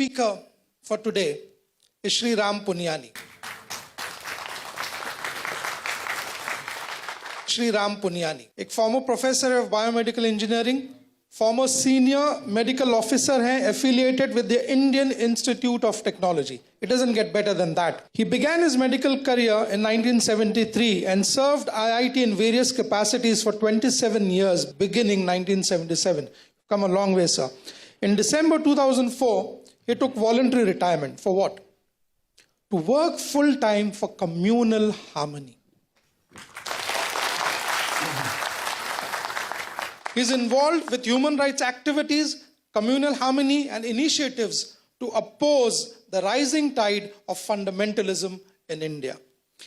speaker for today is Shri Ram Punyani. Shri Ram Punyani, एक former professor of biomedical engineering, former senior medical officer हैं, affiliated with the Indian Institute of Technology. It doesn't get better than that. He began his medical career in 1973 and served IIT in various capacities for 27 years, beginning 1977. Come a long way, sir. In December 2004, he took voluntary retirement. For what? To work full-time for communal harmony. He's involved with human rights activities, communal harmony, and initiatives to oppose the rising tide of fundamentalism in India.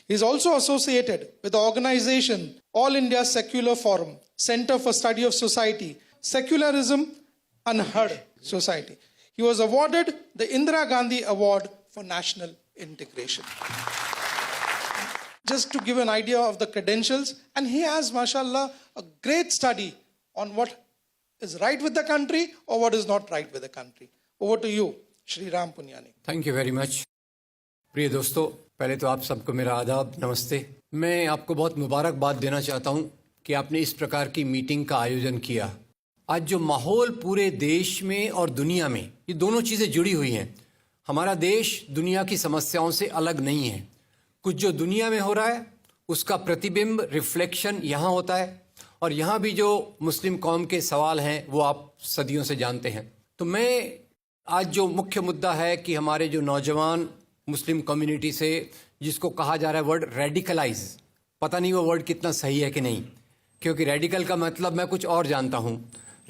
He's also associated with the organization All India Secular Forum, Center for Study of Society, Secularism Unheard Society. He was awarded the Indira Gandhi Award for National Integration. Just to give an idea of the credentials, and he has, mashallah, a great study on what is right with the country or what is not right with the country. Over to you, Shri Ram Punyani. Thank you very much. प्रिय दोस्तों, पहले तो आप सबको मेरा आदाब, नमस्ते। मैं आपको बहुत मुबारकबाद देना चाहता हूं कि आपने इस प्रकार की मीटिंग का आयोजन किया। आज जो माहौल पूरे देश में और दुनिया में, ये दोनों चीज़ें जुड़ी हुई हैं। हमारा देश दुनिया की समस्याओं से अलग नहीं है। कुछ जो दुनिया में हो रहा है उसका प्रतिबिंब, रिफ्लेक्शन यहाँ होता है, और यहाँ भी जो मुस्लिम कौम के सवाल हैं वो आप सदियों से जानते हैं। तो मैं आज जो मुख्य मुद्दा है कि हमारे जो नौजवान मुस्लिम कम्युनिटी से, जिसको कहा जा रहा है वर्ड रेडिकलाइज, पता नहीं वो वर्ड कितना सही है कि नहीं, क्योंकि रेडिकल का मतलब मैं कुछ और जानता हूँ।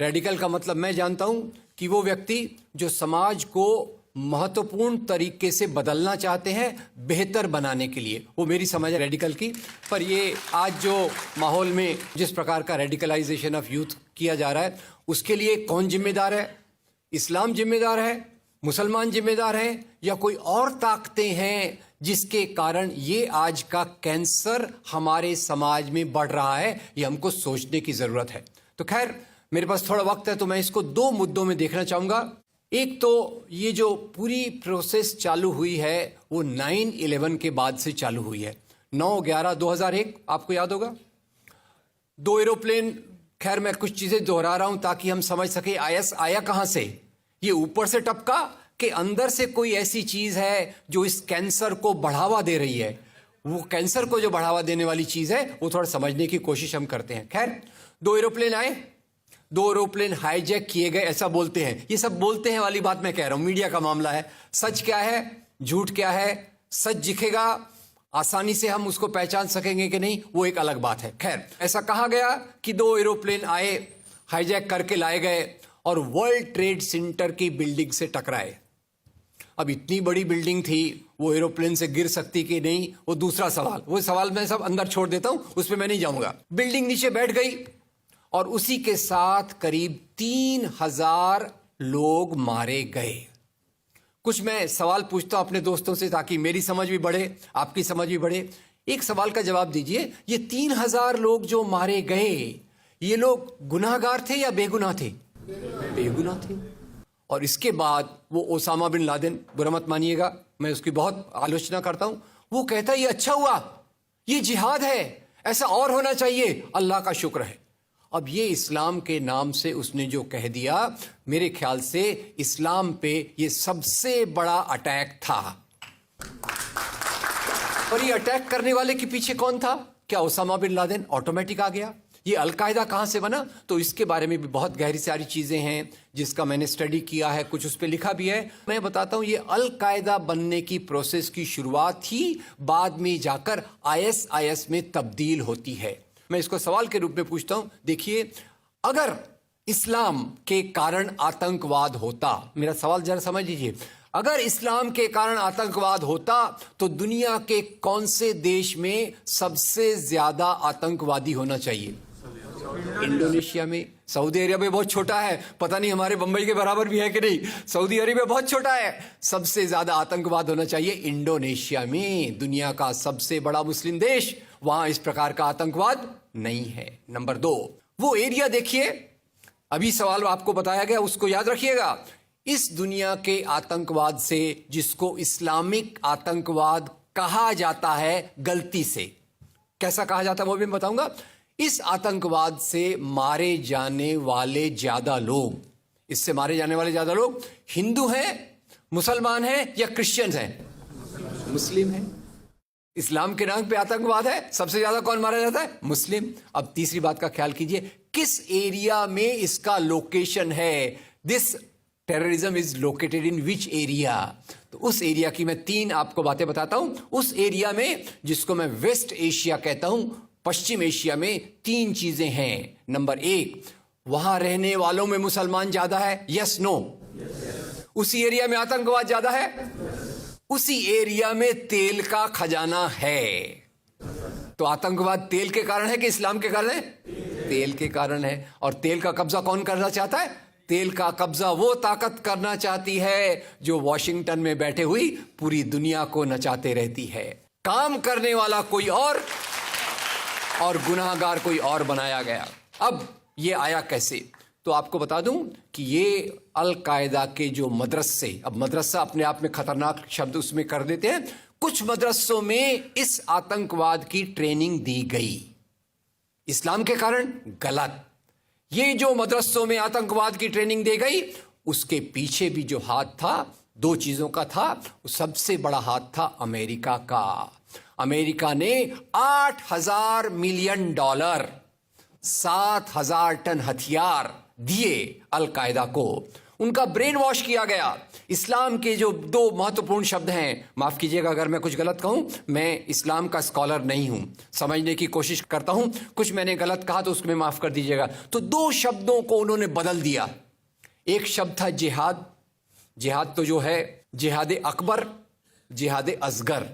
रेडिकल का मतलब मैं जानता हूँ कि वो व्यक्ति जो समाज को महत्वपूर्ण तरीके से बदलना चाहते हैं बेहतर बनाने के लिए, वो मेरी समझ है रेडिकल की। पर ये आज जो माहौल में जिस प्रकार का रेडिकलाइजेशन ऑफ यूथ किया जा रहा है, उसके लिए कौन जिम्मेदार है? इस्लाम जिम्मेदार है, मुसलमान जिम्मेदार हैं, या कोई और ताकतें हैं जिसके कारण ये आज का कैंसर हमारे समाज में बढ़ रहा है? ये हमको सोचने की ज़रूरत है। तो खैर, मेरे पास थोड़ा वक्त है तो मैं इसको दो मुद्दों में देखना चाहूँगा। एक तो ये जो पूरी प्रोसेस चालू हुई है वो 9/11 के बाद से चालू हुई है। 9/11/2001 आपको याद होगा, 2 एरोप्लेन। खैर, मैं कुछ चीज़ें दोहरा रहा हूं ताकि हम समझ सके आईएस आया कहां से। ये ऊपर से टपका कि अंदर से कोई ऐसी चीज़ है जो इस कैंसर को बढ़ावा दे रही है। वो कैंसर को जो बढ़ावा देने वाली चीज़ है वो थोड़ा समझने की कोशिश हम करते हैं। खैर, 2 एरोप्लेन आए, 2 एरोप्लेन हाईजैक किए गए, ऐसा बोलते हैं। ये सब बोलते हैं वाली बात मैं कह रहा हूं, मीडिया का मामला है। सच क्या है, झूठ क्या है, सच दिखेगा, आसानी से हम उसको पहचान सकेंगे कि नहीं, वो एक अलग बात है। खैर, ऐसा कहा गया कि 2 एरोप्लेन आए, हाईजैक करके लाए गए और वर्ल्ड ट्रेड सेंटर की बिल्डिंग से टकराए। अब इतनी बड़ी बिल्डिंग थी, वो एरोप्लेन से गिर सकती कि नहीं, वो दूसरा सवाल। वो सवाल मैं सब अंदर छोड़ देता हूं, उस पर मैं नहीं जाऊंगा। बिल्डिंग नीचे बैठ गई और उसी के साथ करीब 3000 लोग मारे गए। कुछ मैं सवाल पूछता हूं अपने दोस्तों से ताकि मेरी समझ भी बढ़े, आपकी समझ भी बढ़े। एक सवाल का जवाब दीजिए, ये 3000 लोग जो मारे गए, ये लोग गुनाहगार थे या बेगुनाह थे? बेगुनाह थे। और इसके बाद वो ओसामा बिन लादेन, बुरा मत मानिएगा, मैं उसकी बहुत आलोचना करता हूं, वो कहता है ये अच्छा हुआ, ये जिहाद है, ऐसा और होना चाहिए, अल्लाह का शुक्र है। अब ये इस्लाम के नाम से उसने जो कह दिया, मेरे ख्याल से इस्लाम पे ये सबसे बड़ा अटैक था। और ये अटैक करने वाले के पीछे कौन था? क्या ओसामा बिन लादेन ऑटोमेटिक आ गया? ये अलकायदा कहां से बना? तो इसके बारे में भी बहुत गहरी सारी चीजें हैं जिसका मैंने स्टडी किया है, कुछ उस पर लिखा भी है। मैं बताता हूं, ये अलकायदा बनने की प्रोसेस की शुरुआत ही बाद में जाकर ISIS में तब्दील होती है। मैं इसको सवाल के रूप में पूछता हूं, देखिए, अगर इस्लाम के कारण आतंकवाद होता, मेरा सवाल जरा समझ लीजिए, अगर इस्लाम के कारण आतंकवाद होता तो दुनिया के कौन से देश में सबसे ज्यादा आतंकवादी होना चाहिए? इंडोनेशिया में। सऊदी अरेबिया बहुत छोटा है, पता नहीं हमारे बंबई के बराबर भी है कि नहीं। सऊदी अरेबिया बहुत छोटा है, सबसे ज्यादा आतंकवाद होना चाहिए इंडोनेशिया में, दुनिया का सबसे बड़ा मुस्लिम देश। वहां इस प्रकार का आतंकवाद नहीं है। नंबर 2, वो एरिया देखिए, अभी सवाल आपको बताया गया, उसको याद रखिएगा। इस दुनिया के आतंकवाद से, जिसको इस्लामिक आतंकवाद कहा जाता है गलती से, कैसा कहा जाता है वो भी मैं बताऊंगा, इस आतंकवाद से मारे जाने वाले ज्यादा लोग, इससे मारे जाने वाले ज्यादा लोग हिंदू हैं, मुसलमान हैं या क्रिश्चियंस हैं? मुस्लिम हैं। इस्लाम के नाम पे आतंकवाद है, सबसे ज्यादा कौन मारा जाता है? मुस्लिम। अब तीसरी बात का ख्याल कीजिए, किस एरिया में इसका लोकेशन है? This terrorism is located in which area? तो उस एरिया की मैं 3 आपको बातें बताता हूं। उस एरिया में, जिसको मैं वेस्ट एशिया कहता हूं, पश्चिम एशिया में 3 चीजें हैं। नंबर 1, वहां रहने वालों में मुसलमान ज्यादा है, यस नो? उसी एरिया में आतंकवाद ज्यादा है, उसी एरिया में तेल का खजाना है। तो आतंकवाद तेल के कारण है कि इस्लाम के कारण है? तेल के कारण है। और तेल का कब्जा कौन करना चाहता है? तेल का कब्जा वो ताकत करना चाहती है जो वॉशिंगटन में बैठे हुई पूरी दुनिया को नचाते रहती है। काम करने वाला कोई और गुनाहगार कोई और बनाया गया। अब ये आया कैसे? तो आपको बता दूं कि ये अल कायदा के जो मदरसे, अब मदरसा अपने आप में खतरनाक शब्द उसमें कर देते हैं, कुछ मदरसों में इस आतंकवाद की ट्रेनिंग दी गई। इस्लाम के कारण गलत। ये जो मदरसों में आतंकवाद की ट्रेनिंग दी गई, उसके पीछे भी जो हाथ था, 2 चीजों का था। सबसे बड़ा हाथ था अमेरिका का। अमेरिका ने $8,000 मिलियन, 7,000 टन हथियार दिए अल कायदा को। उनका ब्रेन वॉश किया गया। इस्लाम के जो 2 महत्वपूर्ण शब्द हैं, माफ कीजिएगा अगर मैं कुछ गलत कहूं, मैं इस्लाम का स्कॉलर नहीं हूं, समझने की कोशिश करता हूं, कुछ मैंने गलत कहा तो उसको माफ कर दीजिएगा। तो 2 शब्दों को उन्होंने बदल दिया। एक शब्द था जिहाद। जिहाद तो जो है जिहाद अकबर, जिहाद असगर।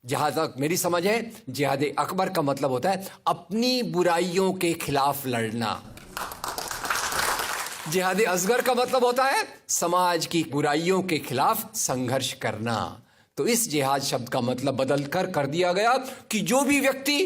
जहां तक मेरी समझ है, जिहाद अकबर का मतलब होता है अपनी बुराइयों के खिलाफ लड़ना। जिहाद असगर का मतलब होता है समाज की बुराइयों के खिलाफ संघर्ष करना। तो इस जिहाद शब्द का मतलब बदल कर दिया गया कि जो भी व्यक्ति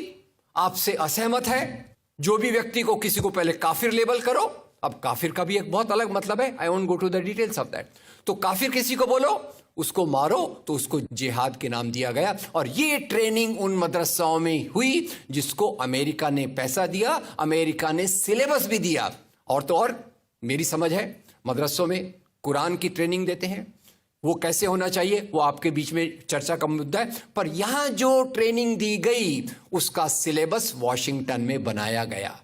आपसे असहमत है, जो भी व्यक्ति को, किसी को पहले काफिर लेबल करो। अब काफिर का भी एक बहुत अलग मतलब है, I won't go to the details of that. तो काफिर किसी को बोलो, उसको मारो, तो उसको जिहाद के नाम दिया गया। और ये ट्रेनिंग उन मदरसाओं में हुई जिसको अमेरिका ने पैसा दिया, अमेरिका ने सिलेबस भी दिया। और तो और मेरी समझ है, मदरसों में कुरान की ट्रेनिंग देते हैं। वो कैसे होना चाहिए वो आपके बीच में चर्चा का मुद्दा है, पर यहां जो ट्रेनिंग दी गई उसका सिलेबस वॉशिंगटन में बनाया गया।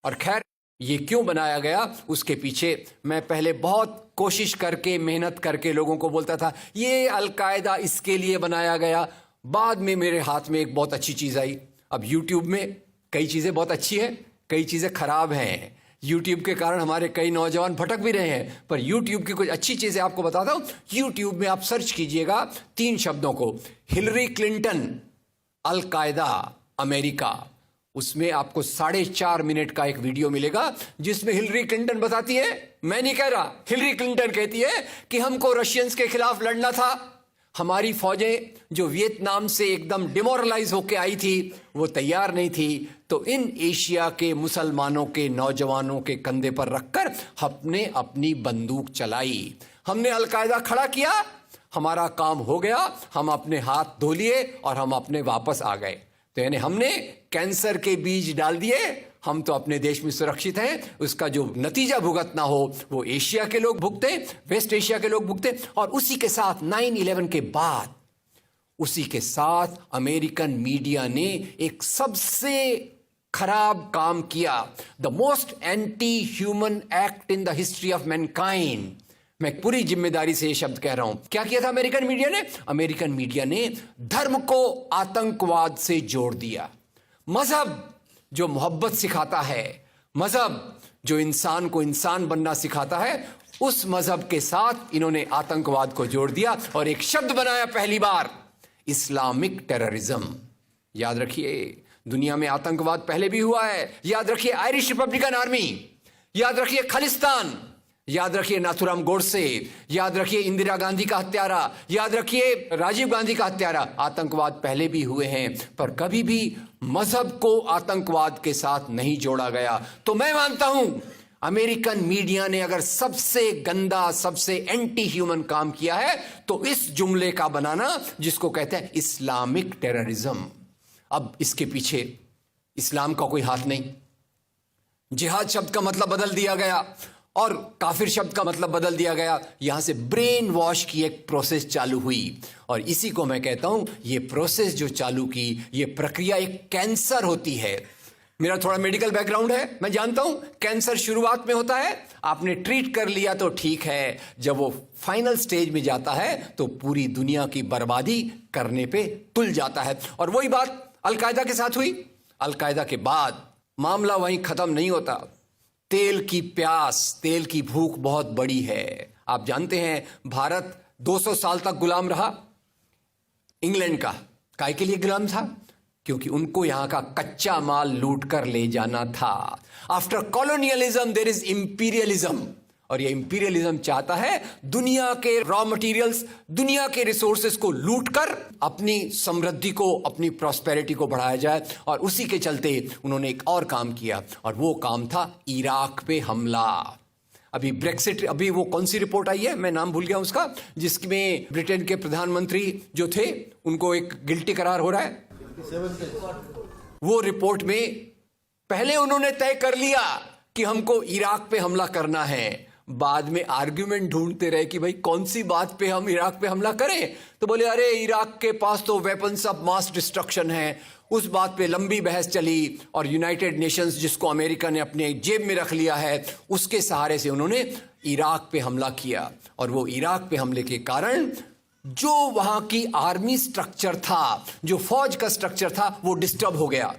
और खैर, ये क्यों बनाया गया उसके पीछे मैं पहले बहुत कोशिश करके, मेहनत करके लोगों को बोलता था ये अल कायदा इसके लिए बनाया गया। बाद में मेरे हाथ में एक बहुत अच्छी चीज आई। अब यूट्यूब में कई चीजें बहुत अच्छी हैं, कई चीजें खराब हैं। यूट्यूब के कारण हमारे कई नौजवान भटक भी रहे हैं, पर यूट्यूब की कुछ अच्छी चीजें आपको बताता हूं। यूट्यूब में आप सर्च कीजिएगा 3 शब्दों को, हिलरी क्लिंटन अल कायदा अमेरिका, उसमें आपको 4.5 मिनट का एक वीडियो मिलेगा जिसमें हिलरी क्लिंटन बताती है, मैं नहीं कह रहा, हिलरी क्लिंटन कहती है कि हमको रशियंस के खिलाफ लड़ना था। हमारी फौजें जो वियतनाम से एकदम डिमोरलाइज होकर आई थी वो तैयार नहीं थी, तो इन एशिया के मुसलमानों के नौजवानों के कंधे पर रखकर हमने अपनी बंदूक चलाई। हमने अलकायदा खड़ा किया, हमारा काम हो गया, हम अपने हाथ धो लिए और हम अपने वापस आ गए। तो यानी हमने कैंसर के बीज डाल दिए, हम तो अपने देश में सुरक्षित हैं। उसका जो नतीजा भुगतना हो वो एशिया के लोग भुगते, वेस्ट एशिया के लोग भुगते। और उसी के साथ 9/11 के बाद, उसी के साथ अमेरिकन मीडिया ने एक सबसे खराब काम किया, the most anti human act in the history of Mankind. मैं पूरी जिम्मेदारी से ये शब्द कह रहा हूं। क्या किया था अमेरिकन मीडिया ने? अमेरिकन मीडिया ने धर्म को आतंकवाद से जोड़ दिया। मजहब जो मोहब्बत सिखाता है, मजहब जो इंसान को इंसान बनना सिखाता है, उस मजहब के साथ इन्होंने आतंकवाद को जोड़ दिया और एक शब्द बनाया पहली बार, इस्लामिक टेररिज्म। याद रखिए, दुनिया में आतंकवाद पहले भी हुआ है। याद रखिए आयरिश रिपब्लिकन आर्मी, याद रखिए खालिस्तान, याद रखिए नाथुराम गोडसे, याद रखिए इंदिरा गांधी का हत्यारा, याद रखिए राजीव गांधी का हत्यारा। आतंकवाद पहले भी हुए हैं, पर कभी भी मजहब को आतंकवाद के साथ नहीं जोड़ा गया। तो मैं मानता हूं अमेरिकन मीडिया ने अगर सबसे गंदा, सबसे एंटी ह्यूमन काम किया है तो इस जुमले का बनाना जिसको कहते हैं इस्लामिक टेररिज्म। अब इसके पीछे इस्लाम का कोई हाथ नहीं। जिहाद शब्द का मतलब बदल दिया गया और काफिर शब्द का मतलब बदल दिया गया। यहां से ब्रेन वॉश की एक प्रोसेस चालू हुई और इसी को मैं कहता हूं, ये प्रोसेस जो चालू की, ये प्रक्रिया एक कैंसर होती है। मेरा थोड़ा मेडिकल बैकग्राउंड है, मैं जानता हूं कैंसर शुरुआत में होता है, आपने ट्रीट कर लिया तो ठीक है, जब वो फाइनल स्टेज में जाता है तो पूरी दुनिया की बर्बादी करने पे तुल जाता है। और वही बात अलकायदा के साथ हुई। अलकायदा के बाद मामला वहीं खत्म नहीं होता। तेल की प्यास, तेल की भूख बहुत बड़ी है। आप जानते हैं भारत 200 साल तक गुलाम रहा इंग्लैंड का। काय के लिए गुलाम था? क्योंकि उनको यहां का कच्चा माल लूट कर ले जाना था। After colonialism there is imperialism, और ये इंपीरियलिज्म चाहता है दुनिया के रॉ मटेरियल्स, दुनिया के रिसोर्सेस को लूट कर अपनी समृद्धि को, अपनी प्रॉस्पेरिटी को बढ़ाया जाए। और उसी के चलते उन्होंने एक और काम किया और वो काम था इराक पे हमला। अभी ब्रेक्सिट, अभी वो कौन सी रिपोर्ट आई है, मैं नाम भूल गया उसका, जिसमें ब्रिटेन के प्रधानमंत्री जो थे उनको एक गिल्टी करार हो रहा है। वो रिपोर्ट में पहले उन्होंने तय कर लिया कि हमको इराक पे हमला करना है, बाद में आर्ग्यूमेंट ढूंढते रहे कि भाई कौन सी बात पे हम इराक पे हमला करें। तो बोले अरे इराक के पास तो वेपन्स ऑफ मास डिस्ट्रक्शन है। उस बात पे लंबी बहस चली और यूनाइटेड नेशंस, जिसको अमेरिका ने अपने जेब में रख लिया है, उसके सहारे से उन्होंने इराक पे हमला किया। और वो इराक पे हमले के कारण जो वहां की आर्मी स्ट्रक्चर था, जो फौज का स्ट्रक्चर था, वो डिस्टर्ब हो गया।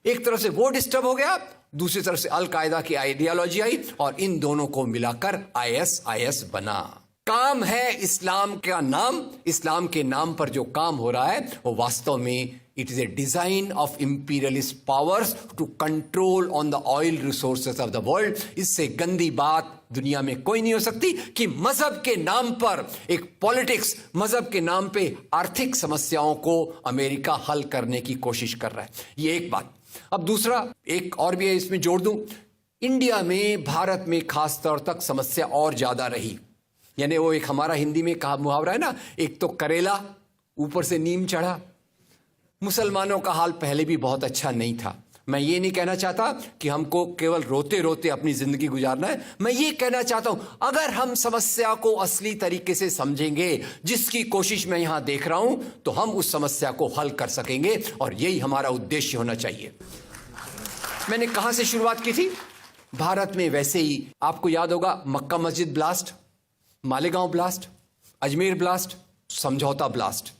एक तरफ से वो डिस्टर्ब हो गया, दूसरी तरफ से अल कायदा की आइडियोलॉजी आई और इन दोनों को मिलाकर आईएसआईएस बना। काम है इस्लाम का नाम, इस्लाम के नाम पर जो काम हो रहा है वो वास्तव में it is a design of imperialist powers to control on the oil resources of the world. इससे गंदी बात दुनिया में कोई नहीं हो सकती कि मजहब के नाम पर एक पॉलिटिक्स, मजहब के नाम पे आर्थिक समस्याओं को अमेरिका हल करने की कोशिश कर रहा है। ये एक बात। अब दूसरा एक और भी है, इसमें जोड़ दूं, इंडिया में, भारत में खास तौर तक समस्या और ज्यादा रही। यानी वो एक हमारा हिंदी में कहा मुहावरा है ना, एक तो करेला ऊपर से नीम चढ़ा। मुसलमानों का हाल पहले भी बहुत अच्छा नहीं था। मैं ये नहीं कहना चाहता कि हमको केवल रोते रोते अपनी जिंदगी गुजारना है। मैं ये कहना चाहता हूं अगर हम समस्या को असली तरीके से समझेंगे, जिसकी कोशिश मैं यहां देख रहा हूं, तो हम उस समस्या को हल कर सकेंगे और यही हमारा उद्देश्य होना चाहिए। मैंने कहां से शुरुआत की थी? भारत में वैसे ही आपको याद होगा मक्का मस्जिद blast, Malegaon blast, Ajmer blast, समझौता ब्लास्ट।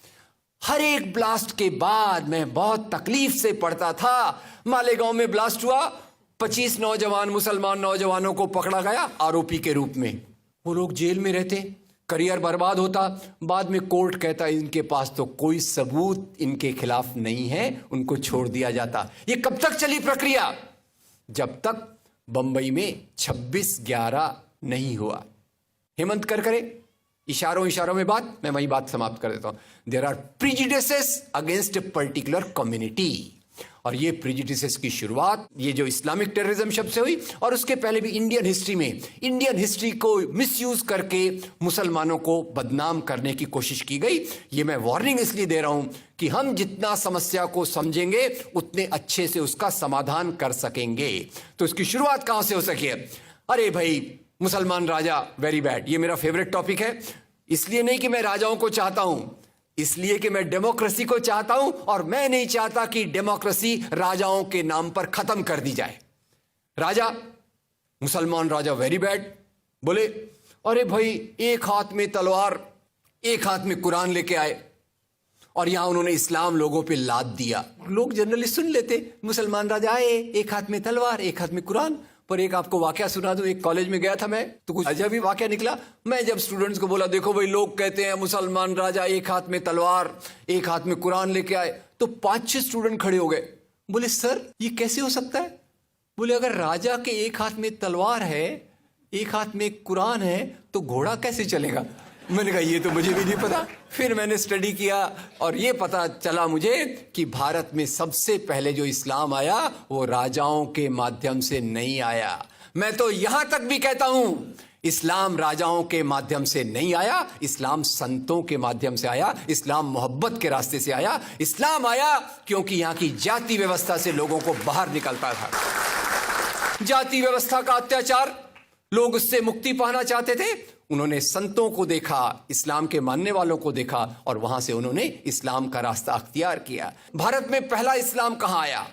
हर एक ब्लास्ट के बाद मैं बहुत तकलीफ से पढ़ता था, मालेगांव में ब्लास्ट हुआ, 25 नौजवान मुसलमान नौजवानों को पकड़ा गया आरोपी के रूप में। वो लोग जेल में रहते, करियर बर्बाद होता, बाद में कोर्ट कहता इनके पास तो कोई सबूत इनके खिलाफ नहीं है, उनको छोड़ दिया जाता। ये कब तक चली प्रक्रिया? जब तक बंबई में 26/11 नहीं हुआ। हेमंत करकरे, इशारों में बात, मैं वही बात समाप्त कर देता हूं। There are prejudices against a particular community, और ये प्रिजुडिसेस की शुरुआत ये जो इस्लामिक टेररिज्म शब्द से हुई, और उसके पहले भी इंडियन हिस्ट्री में, इंडियन हिस्ट्री को मिसयूज करके मुसलमानों को बदनाम करने की कोशिश की गई। ये मैं वार्निंग इसलिए दे रहा हूं कि हम जितना समस्या को समझेंगे उतने अच्छे से उसका समाधान कर सकेंगे। तो इसकी शुरुआत कहां से हो सके? अरे भाई मुसलमान राजा वेरी बैड, ये मेरा फेवरेट टॉपिक है। इसलिए नहीं कि मैं राजाओं को चाहता हूं, इसलिए कि मैं डेमोक्रेसी को चाहता हूं, और मैं नहीं चाहता कि डेमोक्रेसी राजाओं के नाम पर खत्म कर दी जाए। राजा, मुसलमान राजा वेरी बैड, बोले अरे भाई एक हाथ में तलवार, एक हाथ में कुरान लेके आए, और यहां उन्होंने इस्लाम लोगों पे लाद दिया। लोग जनरली सुन लेते, मुसलमान राजा आए, एक हाथ में तलवार, एक हाथ में कुरान। पर एक आपको वाकया सुना दूं, एक कॉलेज में गया था मैं, तो कुछ अजब ही वाकया निकला। मैं जब स्टूडेंट्स को बोला देखो भाई लोग कहते हैं मुसलमान राजा एक हाथ में तलवार, एक हाथ में कुरान लेके आए, तो 5-6 स्टूडेंट खड़े हो गए। बोले सर ये कैसे हो सकता है? बोले अगर राजा के एक हाथ में तलवार है, एक हाथ में कुरान है, तो घोड़ा कैसे चलेगा? मैंने कहा ये तो मुझे भी नहीं पता। फिर मैंने स्टडी किया और ये पता चला मुझे कि भारत में सबसे पहले जो इस्लाम आया वो राजाओं के माध्यम से नहीं आया। मैं तो यहां तक भी कहता हूं, इस्लाम राजाओं के माध्यम से नहीं आया, इस्लाम संतों के माध्यम से आया, इस्लाम मोहब्बत के रास्ते से आया। इस्लाम आया क्योंकि यहां की जाति व्यवस्था से लोगों को बाहर निकलता था। जाति व्यवस्था का अत्याचार, लोग उससे मुक्ति पाना चाहते थे। उन्होंने संतों को देखा, इस्लाम के मानने वालों को देखा और वहां से उन्होंने इस्लाम का रास्ता अख्तियार किया। भारत में पहला इस्लाम कहां आया?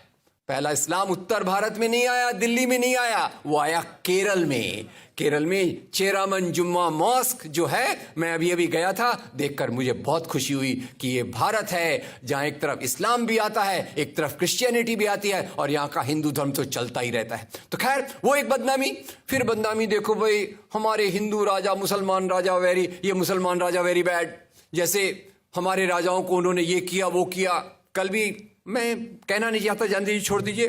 पहला इस्लाम उत्तर भारत में नहीं आया, दिल्ली में नहीं आया, वो आया केरल में। केरल में चेरामन जुम्मा मॉस्क जो है, मैं अभी अभी गया था, देखकर मुझे बहुत खुशी हुई कि ये भारत है जहां एक तरफ इस्लाम भी आता है, एक तरफ क्रिश्चियनिटी भी आती है और यहां का हिंदू धर्म तो चलता ही रहता है। तो खैर, वो एक बदनामी। फिर बदनामी देखो भाई, हमारे हिंदू राजा मुसलमान राजा ये मुसलमान राजा वेरी बैड। जैसे हमारे राजाओं को उन्होंने ये किया वो किया। कल भी, मैं कहना नहीं चाहता, जान दीजिए, छोड़ दीजिए।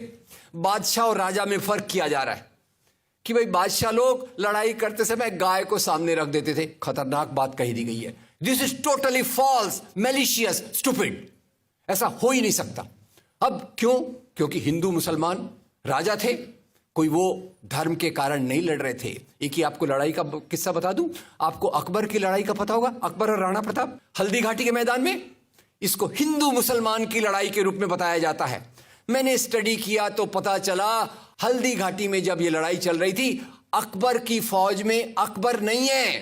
बादशाह और राजा में फर्क किया जा रहा है कि भाई बादशाह लोग लड़ाई करते समय गाय को सामने रख देते थे। खतरनाक बात कही दी गई है। This is totally false, malicious, stupid. ऐसा हो ही नहीं सकता। अब क्यों? क्योंकि हिंदू मुसलमान राजा थे, कोई वो धर्म के कारण नहीं लड़ रहे थे। एक ही आपको लड़ाई का किस्सा बता दूं। आपको अकबर की लड़ाई का पता होगा, अकबर और राणा प्रताप, हल्दी घाटी के मैदान में। इसको हिंदू मुसलमान की लड़ाई के रूप में बताया जाता है। मैंने स्टडी किया तो पता चला, हल्दी घाटी में जब ये लड़ाई चल रही थी, अकबर की फौज में अकबर नहीं है।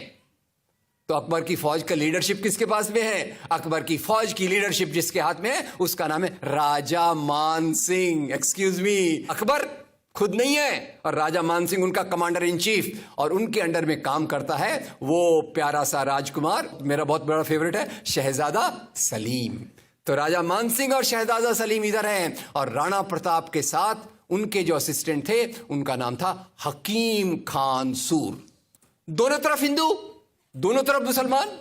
तो अकबर की फौज का लीडरशिप किसके पास में है? अकबर की फौज की लीडरशिप जिसके हाथ में है, उसका नाम है राजा मान सिंह। एक्सक्यूज मी, अकबर खुद नहीं है और राजा मान सिंह उनका कमांडर इन चीफ, और उनके अंडर में काम करता है वो प्यारा सा राजकुमार, मेरा बहुत बड़ा फेवरेट है, शहजादा सलीम। तो राजा मान सिंह और शहजादा सलीम इधर हैं और राणा प्रताप के साथ उनके जो असिस्टेंट थे उनका नाम था हकीम खान सूर। दोनों तरफ हिंदू, दोनों तरफ मुसलमान।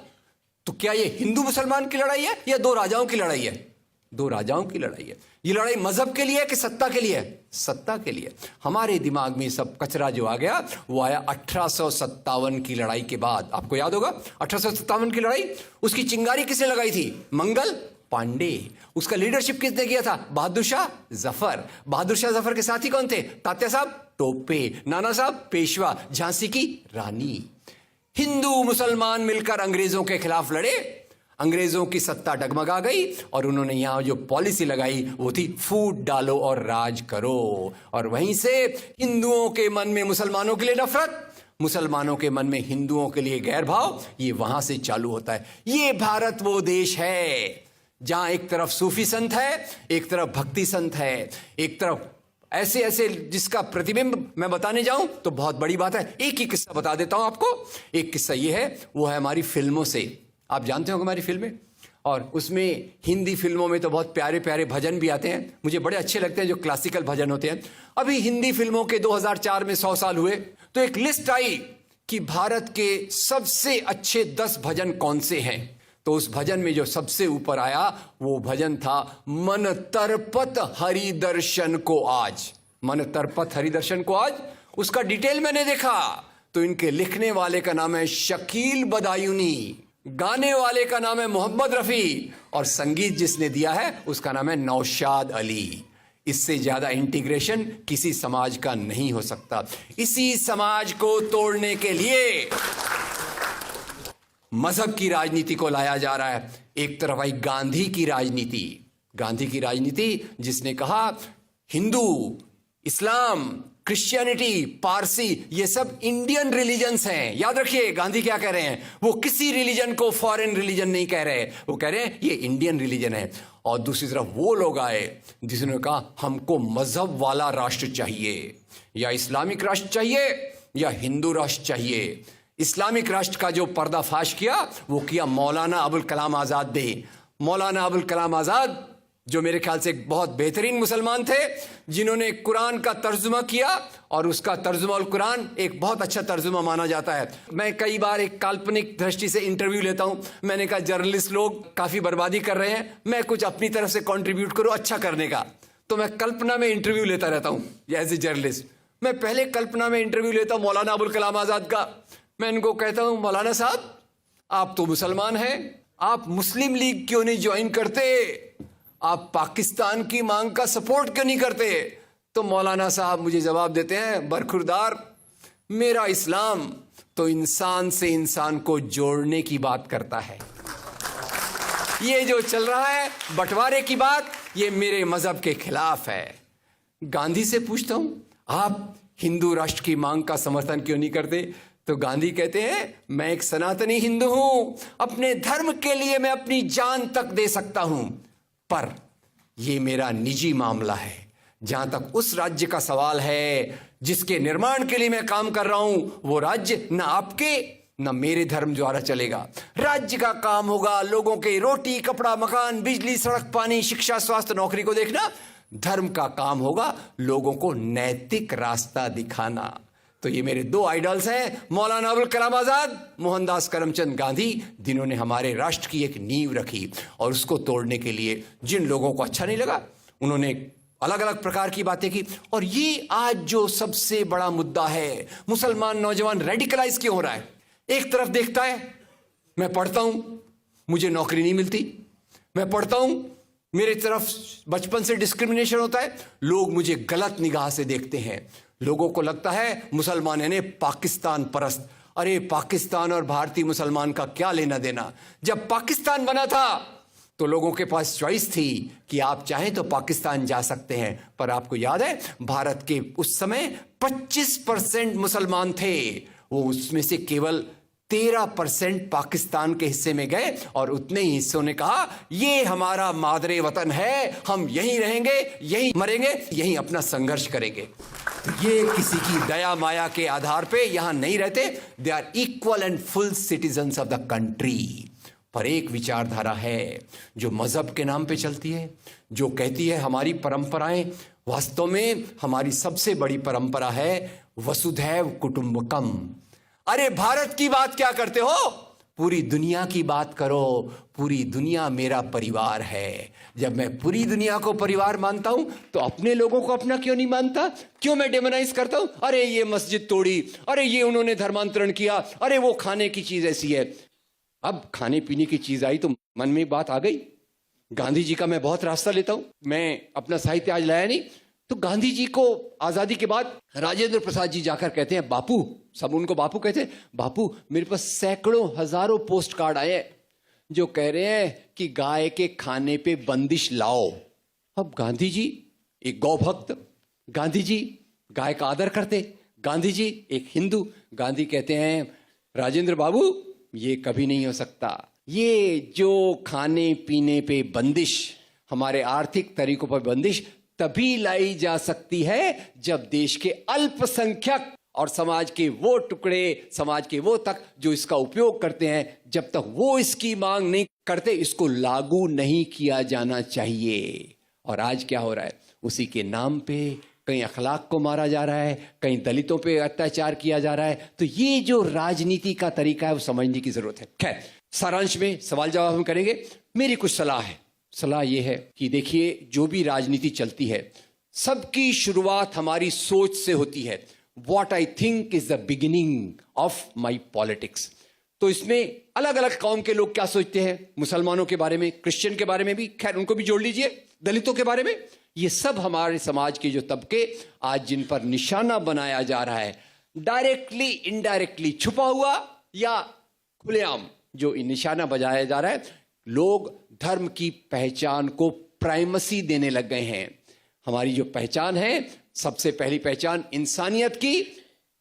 तो क्या ये हिंदू मुसलमान की लड़ाई है या दो राजाओं की लड़ाई है? दो राजाओं की लड़ाई है। ये लड़ाई मजहब के लिए है कि सत्ता के लिए है? सत्ता के लिए। हमारे दिमाग में सब कचरा जो आ गया वो आया 1857 की लड़ाई के बाद। आपको याद होगा 1857 की लड़ाई, उसकी चिंगारी किसने लगाई थी? मंगल पांडे। उसका लीडरशिप किसने किया था? बहादुर शाह जफर। बहादुर शाह जफर के साथी कौन थे? तात्या साहब टोपे, नाना साहब पेशवा, झांसी की रानी। हिंदू मुसलमान मिलकर अंग्रेजों के खिलाफ लड़े। अंग्रेजों की सत्ता डगमगा गई और उन्होंने यहां जो पॉलिसी लगाई वो थी फूट डालो और राज करो। और वहीं से हिंदुओं के मन में मुसलमानों के लिए नफरत, मुसलमानों के मन में हिंदुओं के लिए गैर भाव, ये वहां से चालू होता है। ये भारत वो देश है जहां एक तरफ सूफी संत है, एक तरफ भक्ति संत है, एक तरफ ऐसे ऐसे जिसका प्रतिबिंब मैं बताने जाऊं तो बहुत बड़ी बात है। एक ही किस्सा बता देता हूं आपको। एक किस्सा ये है, वो है हमारी फिल्मों से। आप जानते हो हमारी फिल्में, और उसमें हिंदी फिल्मों में तो बहुत प्यारे प्यारे भजन भी आते हैं। मुझे बड़े अच्छे लगते हैं जो क्लासिकल भजन होते हैं। अभी हिंदी फिल्मों के 2004 में 100 साल हुए तो एक लिस्ट आई कि भारत के सबसे अच्छे 10 भजन कौन से हैं। तो उस भजन में जो सबसे ऊपर आया वो भजन था मन तरपत हरि दर्शन को आज। मन तरपत हरि दर्शन को आज। उसका डिटेल मैंने देखा तो इनके लिखने वाले का नाम है शकील बदायूनी, गाने वाले का नाम है मोहम्मद रफी, और संगीत जिसने दिया है उसका नाम है नौशाद अली। इससे ज्यादा इंटीग्रेशन किसी समाज का नहीं हो सकता। इसी समाज को तोड़ने के लिए मजहब की राजनीति को लाया जा रहा है। एक तरफ आई गांधी की राजनीति, गांधी की राजनीति जिसने कहा हिंदू, इस्लाम, क्रिश्चियनिटी, पारसी ये सब इंडियन रिलीजन्स हैं। याद रखिए गांधी क्या कह रहे हैं, वो किसी रिलीजन को फॉरेन रिलीजन नहीं कह रहे, वो कह रहे हैं ये इंडियन रिलीजन है। और दूसरी तरफ वो लोग आए जिन्होंने कहा हमको मजहब वाला राष्ट्र चाहिए, या इस्लामिक राष्ट्र चाहिए या हिंदू राष्ट्र चाहिए। इस्लामिक राष्ट्र का जो पर्दाफाश किया वो किया मौलाना अबुल कलाम आजाद ने। मौलाना अबुल कलाम आजाद जो मेरे ख्याल से एक बहुत बेहतरीन मुसलमान थे, जिन्होंने कुरान का तर्जुमा किया, और उसका तर्जुमा अल कुरान एक बहुत अच्छा तर्जुमा माना जाता है। मैं कई बार एक काल्पनिक दृष्टि से इंटरव्यू लेता हूं। मैंने कहा जर्नलिस्ट लोग काफी बर्बादी कर रहे हैं, मैं कुछ अपनी तरफ से कंट्रीब्यूट करूं अच्छा करने का। तो मैं कल्पना में इंटरव्यू लेता रहता हूं एज ए जर्नलिस्ट। मैं पहले कल्पना में इंटरव्यू लेता हूं मौलाना अबुल कलाम आजाद का। मैं इनको कहता हूं मौलाना साहब आप तो मुसलमान हैं, आप मुस्लिम लीग क्यों नहीं ज्वाइन करते, आप पाकिस्तान की मांग का सपोर्ट क्यों नहीं करते। तो मौलाना साहब मुझे जवाब देते हैं बरखुरदार, मेरा इस्लाम तो इंसान से इंसान को जोड़ने की बात करता है। ये जो चल रहा है बंटवारे की बात, ये मेरे मजहब के खिलाफ है। गांधी से पूछता हूं, आप हिंदू राष्ट्र की मांग का समर्थन क्यों नहीं करते? तो गांधी कहते हैं, मैं एक सनातनी हिंदू हूं, अपने धर्म के लिए मैं अपनी जान तक दे सकता हूं, पर यह मेरा निजी मामला है। जहां तक उस राज्य का सवाल है जिसके निर्माण के लिए मैं काम कर रहा हूं, वो राज्य न आपके न मेरे धर्म द्वारा चलेगा। राज्य का काम होगा लोगों के रोटी कपड़ा मकान बिजली सड़क पानी शिक्षा स्वास्थ्य नौकरी को देखना। धर्म का काम होगा लोगों को नैतिक रास्ता दिखाना। तो ये मेरे दो आइडल्स हैं, मौलाना अबुल कलाम आजाद, मोहनदास करमचंद गांधी, जिन्होंने हमारे राष्ट्र की एक नींव रखी। और उसको तोड़ने के लिए जिन लोगों को अच्छा नहीं लगा, उन्होंने अलग अलग प्रकार की बातें की। और ये आज जो सबसे बड़ा मुद्दा है, मुसलमान नौजवान रेडिकलाइज क्यों हो रहा है? एक तरफ देखता है, मैं पढ़ता हूं, मुझे नौकरी नहीं मिलती, मैं पढ़ता हूं, मेरे तरफ बचपन से डिस्क्रिमिनेशन होता है, लोग मुझे गलत निगाह से देखते हैं। लोगों को लगता है मुसलमान यानी पाकिस्तान परस्त। अरे पाकिस्तान और भारतीय मुसलमान का क्या लेना देना? जब पाकिस्तान बना था तो लोगों के पास चॉइस थी कि आप चाहें तो पाकिस्तान जा सकते हैं, पर आपको याद है भारत के उस समय 25% मुसलमान थे, वो उसमें से केवल 13% पाकिस्तान के हिस्से में गए और उतने ही हिस्सों ने कहा ये हमारा मादरे वतन है, हम यहीं रहेंगे, यहीं मरेंगे, यहीं अपना संघर्ष करेंगे। ये किसी की दया माया के आधार पे यहां नहीं रहते, they are equal and full citizens of the country. पर एक विचारधारा है जो मजहब के नाम पे चलती है, जो कहती है हमारी परंपराएं, वास्तव में हमारी सबसे बड़ी परंपरा है वसुधैव कुटुंबकम। अरे भारत की बात क्या करते हो, पूरी दुनिया की बात करो। पूरी दुनिया मेरा परिवार है। जब मैं पूरी दुनिया को परिवार मानता हूं तो अपने लोगों को अपना क्यों नहीं मानता? क्यों मैं डेमोनाइज करता हूं? अरे ये मस्जिद तोड़ी, अरे ये उन्होंने धर्मांतरण किया, अरे वो खाने की चीज ऐसी है। अब खाने पीने की चीज आई तो मन में बात आ गई। गांधी जी का मैं बहुत रास्ता लेता हूं, मैं अपना साहित्य आज लाया नहीं, तो गांधी जी को आजादी के बाद राजेंद्र प्रसाद जी जाकर कहते हैं बापू, सब उनको बापू कहते हैं, बापू मेरे पास सैकड़ों हजारों पोस्ट कार्ड आए हैं जो कह रहे हैं कि गाय के खाने पे बंदिश लाओ। अब गांधी जी एक गौ भक्त, गांधी जी गाय का आदर करते, गांधी जी एक हिंदू, गांधी कहते हैं राजेंद्र बाबू ये कभी नहीं हो सकता। ये जो खाने पीने पे बंदिश, हमारे आर्थिक तरीकों पर बंदिश तभी लाई जा सकती है जब देश के अल्पसंख्यक और समाज के वो टुकड़े, समाज के वो तक जो इसका उपयोग करते हैं, जब तक वो इसकी मांग नहीं करते, इसको लागू नहीं किया जाना चाहिए। और आज क्या हो रहा है? उसी के नाम पे कहीं अखलाक को मारा जा रहा है, कहीं दलितों पे अत्याचार किया जा रहा है। तो ये जो राजनीति का तरीका है वो समझने की जरूरत है। खैर, सारांश में सवाल जवाब हम करेंगे। मेरी कुछ सलाह है। सलाह यह है कि देखिए, जो भी राजनीति चलती है सबकी शुरुआत हमारी सोच से होती है। What I think is the beginning of my politics. तो इसमें अलग अलग कौम के लोग क्या सोचते हैं, मुसलमानों के बारे में, क्रिश्चियन के बारे में भी, खैर उनको भी जोड़ लीजिए, दलितों के बारे में, ये सब हमारे समाज के जो तबके आज जिन पर निशाना बनाया जा रहा है, डायरेक्टली इनडायरेक्टली, छुपा हुआ या खुलेआम जो निशाना बजाया जा रहा है, लोग धर्म की पहचान को प्राइमेसी देने लग गए हैं। हमारी जो पहचान है, सबसे पहली पहचान इंसानियत की,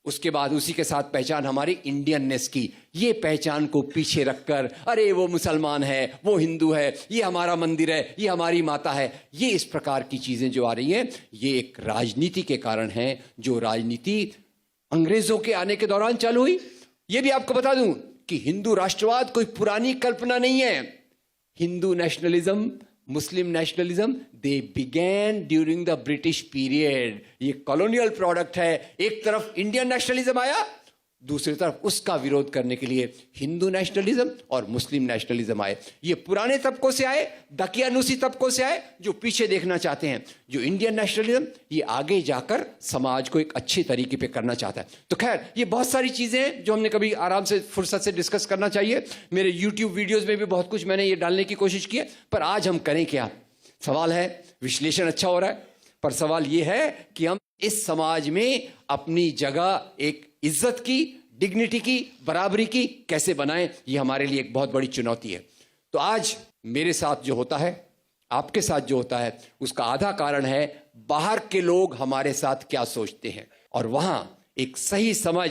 उसके बाद उसी के साथ पहचान हमारी इंडियननेस की। ये पहचान को पीछे रखकर अरे वो मुसलमान है, वो हिंदू है, ये हमारा मंदिर है, ये हमारी माता है, ये इस प्रकार की चीजें जो आ रही हैं, ये एक राजनीति के कारण है, जो राजनीति अंग्रेजों के आने के दौरान चालू हुई। ये भी आपको बता दूं कि हिंदू राष्ट्रवाद कोई पुरानी कल्पना नहीं है। Hindu nationalism, Muslim nationalism, they began during the British period. ये कॉलोनियल प्रोडक्ट है। एक तरफ इंडियन नेशनलिज्म आया, दूसरी तरफ उसका विरोध करने के लिए हिंदू नेशनलिज्म और मुस्लिम नेशनलिज्म आए। ये पुराने तबकों से आए, दकियानूसी तबकों से आए, जो पीछे देखना चाहते हैं। जो इंडियन नेशनलिज्म, ये आगे जाकर समाज को एक अच्छे तरीके पे करना चाहता है। तो खैर, ये बहुत सारी चीजें हैं जो हमने कभी आराम से फुर्सत से डिस्कस करना चाहिए। मेरे यूट्यूब वीडियोज में भी बहुत कुछ मैंने ये डालने की कोशिश की है, पर आज हम करें क्या? सवाल है, विश्लेषण अच्छा हो रहा है, पर सवाल ये है कि हम इस समाज में अपनी जगह एक इज्जत की, डिग्निटी की, बराबरी की कैसे बनाएं, ये हमारे लिए एक बहुत बड़ी चुनौती है। तो आज मेरे साथ जो होता है, आपके साथ जो होता है, उसका आधा कारण है बाहर के लोग हमारे साथ क्या सोचते हैं, और वहां एक सही समझ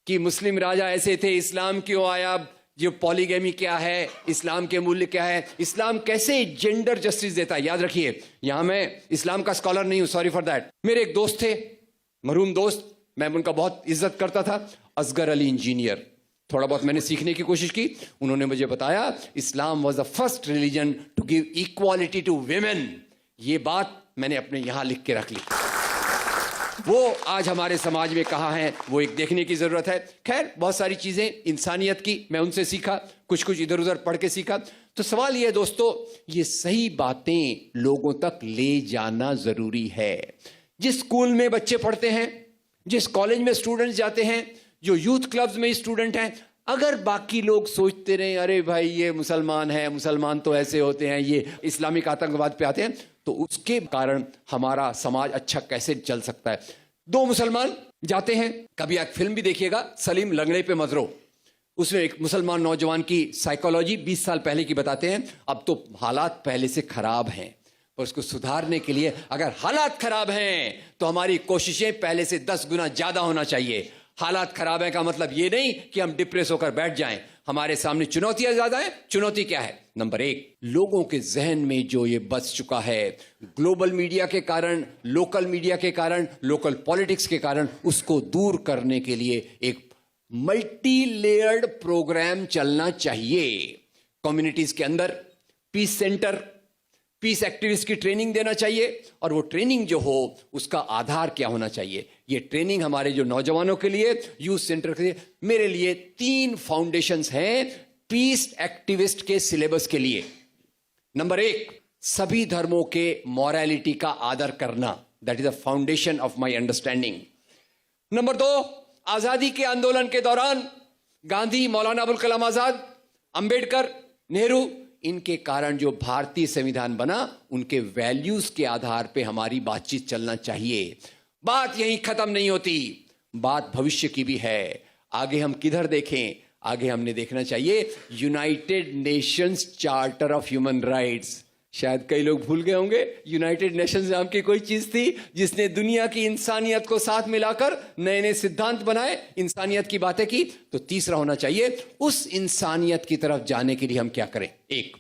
कि मुस्लिम राजा ऐसे थे, इस्लाम क्यों आया, जो पॉलीगैमी क्या है, इस्लाम के मूल्य क्या है, इस्लाम कैसे जेंडर जस्टिस देता है। याद रखिए, यहां मैं इस्लाम का स्कॉलर नहीं हूं, सॉरी फॉर दैट। मेरे एक दोस्त थे, मरहूम दोस्त, मैं उनका बहुत इज्जत करता था, असगर अली इंजीनियर। थोड़ा बहुत मैंने सीखने की कोशिश की, उन्होंने मुझे बताया Islam was the first religion to give equality to women. ये बात मैंने अपने यहां लिख के रख ली। वो आज हमारे समाज में कहाँ है, वो एक देखने की जरूरत है। खैर, बहुत सारी चीजें इंसानियत की मैं उनसे सीखा, कुछ इधर उधर पढ़ के सीखा। तो सवाल ये है दोस्तों, ये सही बातें लोगों तक ले जाना जरूरी है। जिस स्कूल में बच्चे पढ़ते हैं, जिस कॉलेज में स्टूडेंट्स जाते हैं, जो यूथ क्लब्स में स्टूडेंट हैं, अगर बाकी लोग सोचते रहे अरे भाई ये मुसलमान है, मुसलमान तो ऐसे होते हैं, ये इस्लामिक आतंकवाद पे आते हैं, तो उसके कारण हमारा समाज अच्छा कैसे चल सकता है। दो मुसलमान जाते हैं, कभी एक फिल्म भी देखिएगा, सलीम लंगड़े पे मजरो, उसमें एक मुसलमान नौजवान की साइकोलॉजी 20 साल पहले की बताते हैं। अब तो हालात पहले से खराब हैं, और उसको सुधारने के लिए अगर हालात खराब हैं तो हमारी कोशिशें पहले से 10 गुना ज्यादा होना चाहिए। हालात खराब है का मतलब ये नहीं कि हम डिप्रेस होकर बैठ जाएं। हमारे सामने चुनौतियां ज्यादा हैं। चुनौती क्या है? नंबर 1, लोगों के जहन में जो ये बस चुका है ग्लोबल मीडिया के कारण, लोकल मीडिया के कारण, लोकल पॉलिटिक्स के कारण, उसको दूर करने के लिए एक मल्टी लेयर्ड प्रोग्राम चलना चाहिए। कम्युनिटीज के अंदर पीस सेंटर, पीस एक्टिविस्ट की ट्रेनिंग देना चाहिए, और वो ट्रेनिंग जो हो उसका आधार क्या होना चाहिए। ये ट्रेनिंग हमारे जो नौजवानों के लिए, यूथ सेंटर के लिए, मेरे लिए 3 फाउंडेशंस हैं पीस एक्टिविस्ट के सिलेबस के लिए। नंबर 1, सभी धर्मों के मॉरलिटी का आदर करना, that is the foundation of my understanding. Number 2, आजादी के आंदोलन के दौरान गांधी, मौलाना अबुल कलाम आजाद, अंबेडकर, नेहरू, इनके कारण जो भारतीय संविधान बना, उनके वैल्यूज के आधार पे हमारी बातचीत चलना चाहिए। बात यहीं खत्म नहीं होती, बात भविष्य की भी है। आगे हम किधर देखें? आगे हमने देखना चाहिए United Nations charter of human rights. शायद कई लोग भूल गए होंगे, यूनाइटेड नेशंस नाम की कोई चीज थी जिसने दुनिया की इंसानियत को साथ मिलाकर नए नए सिद्धांत बनाए, इंसानियत की बातें की। तो तीसरा होना चाहिए, उस इंसानियत की तरफ जाने के लिए हम क्या करें। 1,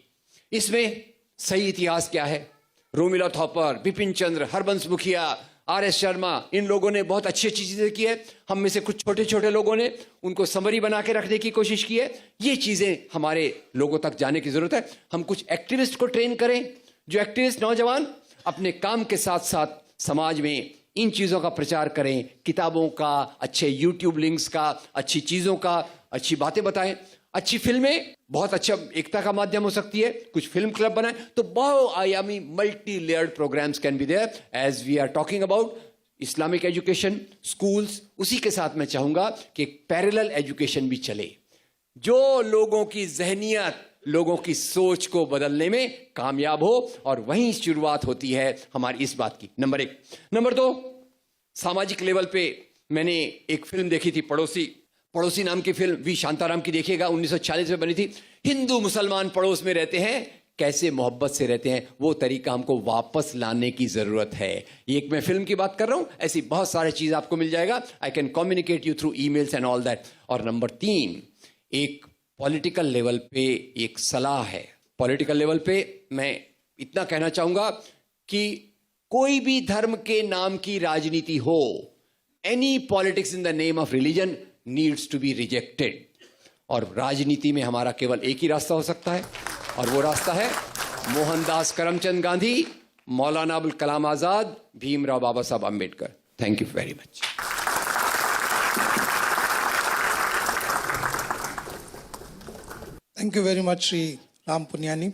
इसमें सही इतिहास क्या है। रोमिला थॉपर, बिपिन चंद्र, हरबंस मुखिया, आर.एस. शर्मा, इन लोगों ने बहुत अच्छी अच्छी चीजें की है। हम में से कुछ छोटे छोटे लोगों ने उनको समरी बना के रखने की कोशिश की है। ये चीजें हमारे लोगों तक जाने की जरूरत है। हम कुछ एक्टिविस्ट को ट्रेन करें, जो एक्टिविस्ट नौजवान अपने काम के साथ साथ समाज में इन चीजों का प्रचार करें, किताबों का, अच्छे यूट्यूब लिंक्स का, अच्छी चीजों का, अच्छी बातें बताएं। अच्छी फिल्में बहुत अच्छा एकता का माध्यम हो सकती है, कुछ फिल्म क्लब बनाएं, तो बहुआयामी multi layered programs can be there. As we are talking about Islamic education, schools, उसी के साथ मैं चाहूंगा कि एक पैरेलल एजुकेशन भी चले, जो लोगों की जहनियत, लोगों की सोच को बदलने में कामयाब हो, और वहीं शुरुआत होती है हमारी इस बात की। नंबर 1। नंबर 2, सामाजिक लेवल पे मैंने एक फिल्म देखी थी, पड़ोसी नाम की फिल्म, वी शांताराम की, देखिएगा, 1940 में बनी थी। हिंदू मुसलमान पड़ोस में रहते हैं, कैसे मोहब्बत से रहते हैं, वो तरीका हमको वापस लाने की जरूरत है। ये एक मैं फिल्म की बात कर रहा हूं, ऐसी बहुत सारी चीज आपको मिल जाएगा। I can communicate you through emails and all that. और नंबर 3, एक पॉलिटिकल लेवल पे एक सलाह है। पॉलिटिकल लेवल पे मैं इतना कहना चाहूंगा कि कोई भी धर्म के नाम की राजनीति हो, any politics in the name of religion needs to be rejected. और राजनीति में हमारा केवल एक ही रास्ता हो सकता है, और वो रास्ता है मोहनदास करमचंद गांधी, मौलाना अबुल कलाम आजाद, भीमराव बाबा साहब Ambedkar. Thank you very much. Thank you very much, Sri Ram Punyani.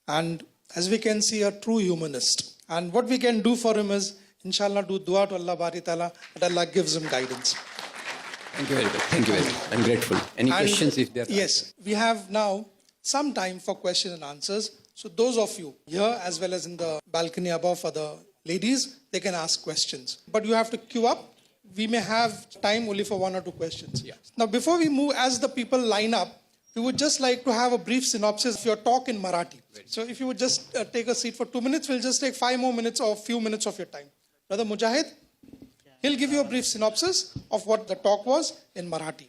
And as we can see, a true humanist. And what we can do for him is, inshallah, do dua to Allah Bari Ta'ala, that Allah gives him guidance. Thank you very much. Thank you very much. I'm grateful. Any questions if there are? Yes, we have now some time for question and answers. So those of you here as well as in the balcony above for the ladies, they can ask questions. But you have to queue up we may have time only for 1 or 2 questions. Now, before we move, as the people line up, we would just like to have a brief synopsis of your talk in Marathi. So if you would just take a seat for 2 minutes, we'll just take 5 more minutes or a few minutes of your time. Brother Mujahid, he'll give you a brief synopsis of what the talk was in Marathi.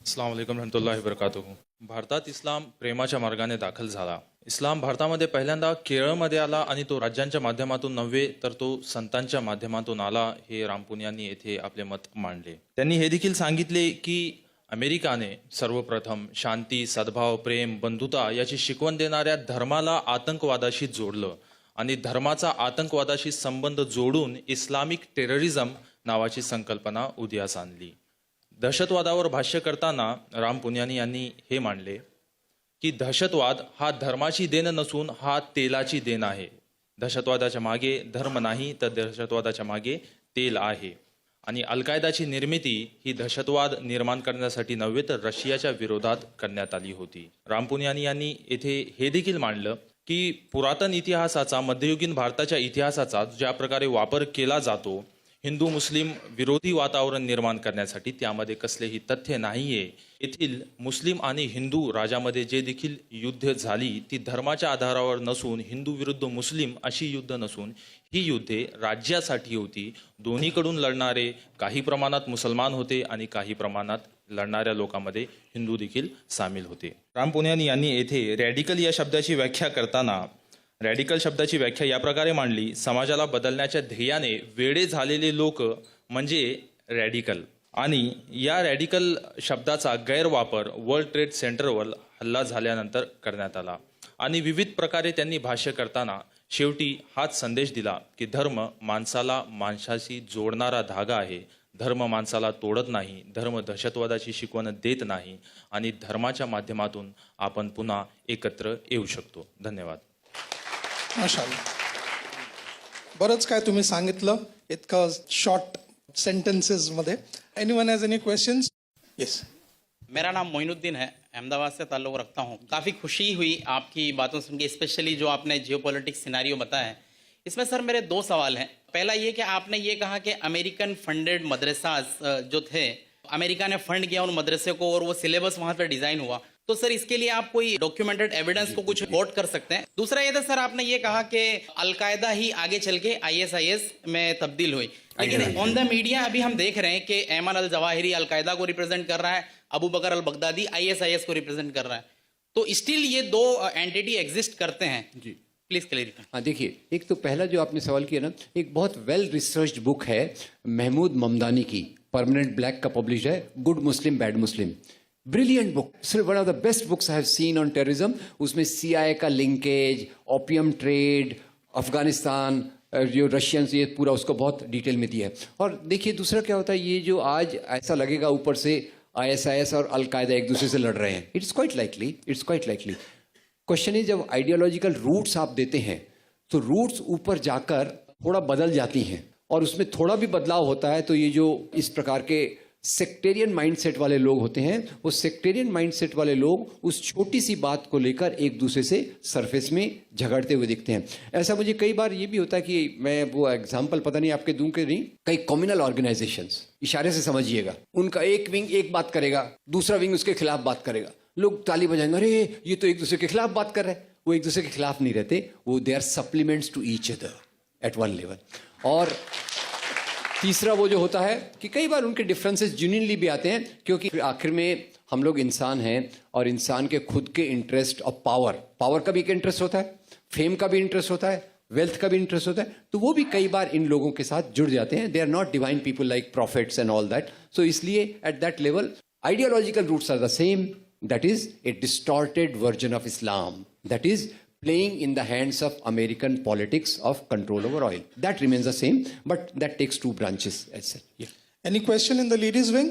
अस्सलाम वालेकुम रहमतुल्लाहि वबरकातुहू. भारतात इस्लाम प्रेमाच्या मार्गाने दाखल झाला. इस्लाम भारतामध्ये पहिल्यांदा केरळमध्ये आला आणि तो राज्यांच्या माध्यमातून नव्हे तर तो संतांच्या माध्यमातून आला, हे रामपुन यांनी येथे आपले मत मांडले. त्यांनी हे देखील सांगितले की अमेरिकाने सर्वप्रथम शांती, सद्भाव, प्रेम, बंधुता याची शिकवण देणाऱ्या धर्माला आतंकवादाशी जोडलं आणि धर्माचा आतंकवादाशी संबंध जोडून इस्लामिक टेररिझम नावाची संकल्पना उदयास आणली. दहशतवादावर भाष्य करताना राम पुनियानी यांनी हे मांडले की दहशतवाद हा धर्माची देण नसून हा तेलाची देण आहे. दहशतवादाच्या मागे धर्म नाही तर दहशतवादाच्या मागे तेल आहे. आणि अल कायदाची निर्मिती ही दहशतवाद निर्माण करण्यासाठी नव्हे तर रशियाच्या विरोधात करण्यात आली होती. राम पुनियानी यांनी येथे हे देखील मांडलं की पुरातन इतिहासाचा, मध्ययुगीन भारताच्या इतिहासाचा ज्या प्रकारे वापर केला जातो हिंदू मुस्लिम विरोधी वातावरण निर्माण करण्यासाठी, त्यामध्ये कसलेही तथ्य नाहीये. येथील मुस्लिम आणि हिंदू राजामध्ये जे देखील युद्ध झाली ती धर्माच्या आधारावर नसून, हिंदू विरुद्ध मुस्लिम अशी युद्ध नसून ही युद्धे राज्यासाठी होती. दोन्हीकडून लढणारे काही प्रमाणात मुसलमान होते आणि काही प्रमाणात लढणाऱ्या लोकांमध्ये हिंदू देखील सामील होते. राम पुनियानी यांनी येथे रॅडिकल या शब्दाची व्याख्या करताना रॅडिकल शब्दाची व्याख्या या प्रकारे मांडली: समाजाला बदलण्याच्या ध्येयाने वेडे झालेले लोक म्हणजे रॅडिकल. आणि या रॅडिकल शब्दाचा गैरवापर वर्ल्ड ट्रेड सेंटरवर हल्ला झाल्यानंतर करण्यात आला. आणि विविध प्रकारे त्यांनी भाष्य करताना शेवटी हाच संदेश दिला की धर्म माणसाला माणसाशी जोडणारा धागा आहे. धर्म माणसाला तोडत नाही, धर्म दहशतवादाची शिकवण देत नाही आणि धर्माच्या माध्यमातून आपण पुन्हा एकत्र येऊ शकतो. धन्यवाद. माशाअल्लाह. बरंच काय तुम्ही सांगितलं इतकं शॉर्ट सेंटेंसेस मध्ये. Anyone has any questions? Yes. मेरा नाम मोइनुद्दीन है, अहमदाबाद से ताल्लुक़ रखता हूँ. काफ़ी खुशी हुई आपकी बातों सुन के, स्पेशली जो आपने जियोपॉलिटिक्स सिनेरियो बताया है. इसमें सर मेरे 2 सवाल हैं. पहला ये कि आपने ये कहा कि अमेरिकन फंडेड मदरसाज जो थे, अमेरिका ने फंड किया उन मदरसे को और वो सिलेबस वहाँ पर डिज़ाइन हुआ. तो सर इसके लिए आप कोई डॉक्यूमेंटेड एविडेंस को कुछ कोट कर सकते हैं? दूसरा ये था सर, आपने ये कहा कि अलकायदा ही आगे चल के ISIS में तब्दील हुई, लेकिन ऑन द मीडिया अभी हम देख रहे हैं कि ऐमन अल जवाहिरी अलकायदा को रिप्रेजेंट कर रहा है, अबू बकर अल बगदादी ISIS को रिप्रेजेंट कर रहा है. तो स्टिल ये 2 एंटिटी एग्जिस्ट करते हैं. जी प्लीज क्लियरिफाई. हाँ, देखिए, एक तो पहला जो आपने सवाल किया ना, एक बहुत वेल रिसर्च्ड बुक है महमूद ममदानी की, परमानेंट ब्लैक का पब्लिश है, गुड मुस्लिम बैड मुस्लिम. ब्रिलियंट बुक, सिर्फ one of the best books I have seen on terrorism. उसमें CIA का लिंकेज, ओपियम ट्रेड, अफगानिस्तान, जो रशियंस, ये पूरा उसको बहुत डिटेल में दिया है. और देखिए दूसरा क्या होता है, ये जो आज ऐसा लगेगा ऊपर से ISIS और अलकायदा एक दूसरे से लड़ रहे हैं, it's quite likely. Question is, जब आइडियोलॉजिकल रूट्स आप देते हैं तो रूट्स ऊपर जाकर थोड़ा बदल जाती हैं, और उसमें थोड़ा भी बदलाव होता है तो ये जो इस प्रकार के सेक्टेरियन माइंडसेट वाले लोग होते हैं, वो सेक्टेरियन माइंडसेट वाले लोग उस छोटी सी बात को लेकर एक दूसरे से सरफेस में झगड़ते हुए दिखते हैं. ऐसा मुझे कई बार ये भी होता है कि मैं वो एग्जांपल पता नहीं आपके दूं कि नहीं, कई कम्युनल ऑर्गेनाइजेशंस, इशारे से समझिएगा, उनका एक विंग एक बात करेगा, दूसरा विंग उसके खिलाफ बात करेगा, लोग ताली बजाएंगे, अरे ये तो एक दूसरे के खिलाफ बात कर रहे हैं. वो एक दूसरे के खिलाफ नहीं रहते, वो they are supplements to each other at one level. और तीसरा वो जो होता है कि कई बार उनके डिफरेंसेस जेन्युइनली भी आते हैं, क्योंकि आखिर में हम लोग इंसान हैं और इंसान के खुद के इंटरेस्ट और पावर का भी एक इंटरेस्ट होता है, फेम का भी इंटरेस्ट होता है, वेल्थ का भी इंटरेस्ट होता है, तो वो भी कई बार इन लोगों के साथ जुड़ जाते हैं. They are not divine people like prophets and all that. So इसलिए at that level ideological roots are the same. That is a distorted version of Islam, that is playing in the hands of American politics of control over oil. That remains the same, but that takes 2 branches as said. Yeah. Any question in the ladies wing?